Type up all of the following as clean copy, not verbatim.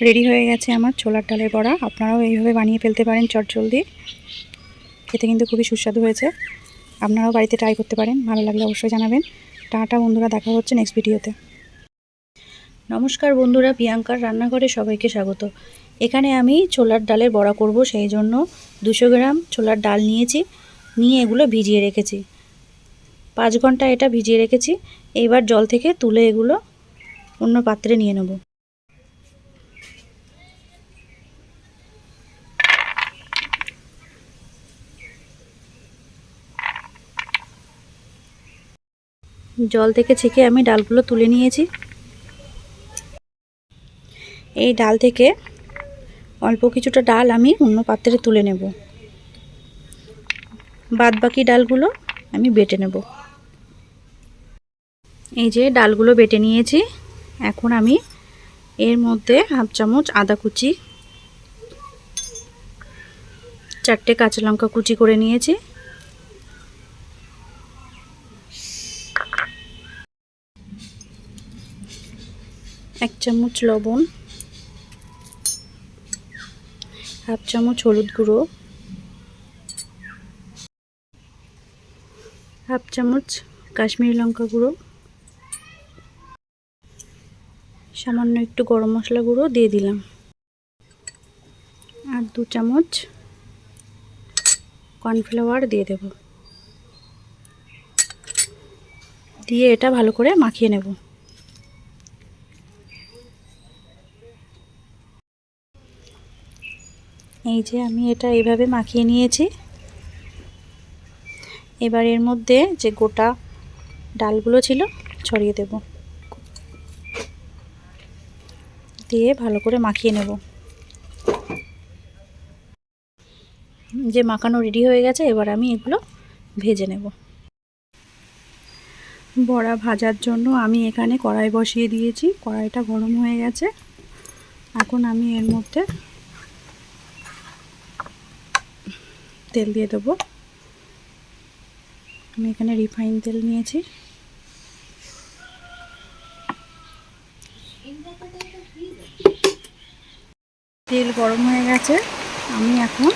Ready হয়ে গেছে আমার ছোলার ডালের বড়া। আপনারাও এইভাবে বানিয়ে ফেলতে পারেন চটজলদি। খেতে কিন্তু খুবই সুস্বাদু হয়েছে। আপনারাও বাড়িতে ট্রাই করতে পারেন। ভালো লাগলে অবশ্যই জানাবেন। টাটা বন্ধুরা, দেখা হচ্ছে নেক্সট ভিডিওতে। নমস্কার বন্ধুরা, প্রিয়াঙ্কার রান্নাঘরে সবাইকে স্বাগত। এখানে আমি ছোলার ডালের বড়া করব, সেই জন্য 200 গ্রাম ছোলার ডাল নিয়ে এগুলো ভিজিয়ে রেখেছি। 5 ঘন্টা এটা ভিজিয়ে রেখেছি। এইবার জল থেকে তুলে এগুলো অন্য পাত্রে নিয়ে নেব। জল থেকে ছেঁকে আমি ডালগুলো তুলে নিয়েছি। এই ডাল থেকে অল্প কিছুটা ডাল আমি অন্য পাত্রে তুলে নেব। বাদ বাকি ডালগুলো আমি বেটে নেব। এই যে ডালগুলো বেটে নিয়েছি। এখন আমি এর মধ্যে হাফ চামচ আদা কুচি, 4টে কাঁচা লঙ্কা কুচি করে নিয়েছি, এক চামচ লবণ, হাফ চামচ হলুদ গুঁড়ো, হাফ চামচ কাশ্মীরি লঙ্কা গুঁড়ো, সামান্য একটু গরম মশলা গুঁড়ো দিয়ে দিলাম, আর 2 চামচ কর্নফ্লাওয়ার দিয়ে দেব। দিয়ে এটা ভালো করে মাখিয়ে নেব। এই যে আমি এটা এইভাবে মাখিয়ে নিয়েছি। এবার এর মধ্যে যে গোটা ডালগুলো ছিল ছড়িয়ে দেব, দিয়ে ভালো করে মাখিয়ে নেব। যে মাখানো রেডি হয়ে গেছে, এবার আমি এগুলো ভেজে নেব। বড়া ভাজার জন্য আমি এখানে কড়াই বসিয়ে দিয়েছি। কড়াইটা গরম হয়ে গেছে। এখন আমি এর মধ্যে তেল দিয়ে দেবো। আমি এখানে রিফাইন তেল নিয়েছি। তেল গরম হয়ে গেছে। আমি এখন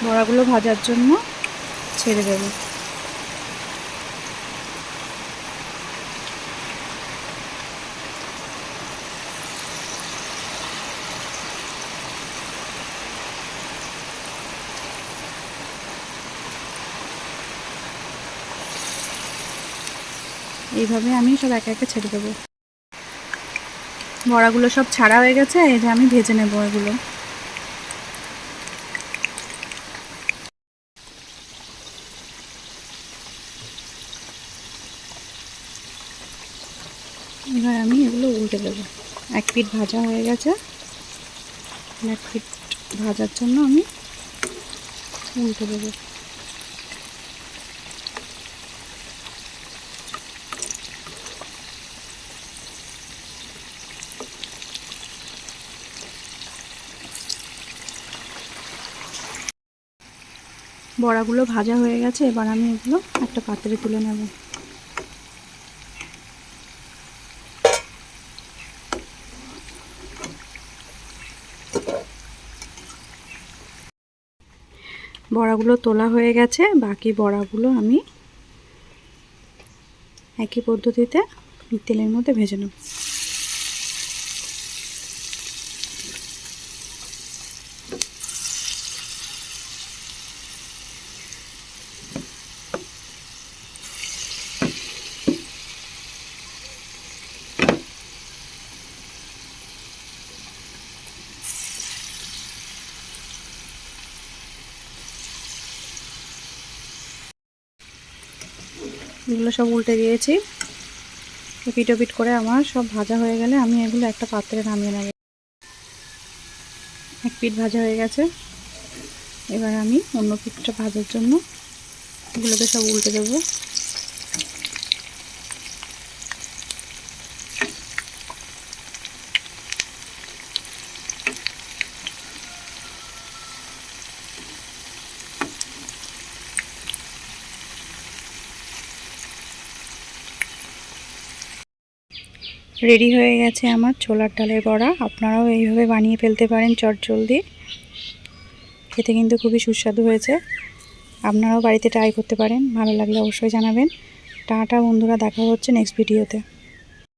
বড়াগুলো ভাজার জন্য ছেড়ে দেব। এইভাবে আমি সব একে একে ছেড়ে দেবো। বড়াগুলো সব ছাড়া হয়ে গেছে। এই যে আমি ভেজে নেব এগুলো। এবার আমি এগুলো উল্টে দেবো। এক পিঠ ভাজা হয়ে গেছে। এক পিঠ ভাজার জন্য আমি উল্টে দেবো। বড়াগুলো ভাজা হয়ে গেছে। এবার আমি এগুলো একটা পাত্রে তুলে নেব। বড়াগুলো তোলা হয়ে গেছে। বাকি বড়াগুলো আমি একই পদ্ধতিতে তেলের মধ্যে ভেজে নেব। এগুলো সব উল্টে দিয়েছি। এপিট ওপিট করে আমার সব ভাজা হয়ে গেলে আমি এগুলো একটা পাত্রে নামিয়ে নেব। এক পিঠ ভাজা হয়ে গেছে। এবার আমি অন্য পিঠটা ভাজার জন্য এগুলোকে সব উল্টে দেবো। রেডি হয়ে গেছে আমার ছোলার ডালের বড়া। আপনারাও এইভাবে বানিয়ে ফেলতে পারেন চটজলদি। খেতে কিন্তু খুবই সুস্বাদু হয়েছে। আপনারাও বাড়িতে ট্রাই করতে পারেন। ভালো লাগলে অবশ্যই জানাবেন। টাটা বন্ধুরা, দেখা হচ্ছে নেক্সট ভিডিওতে।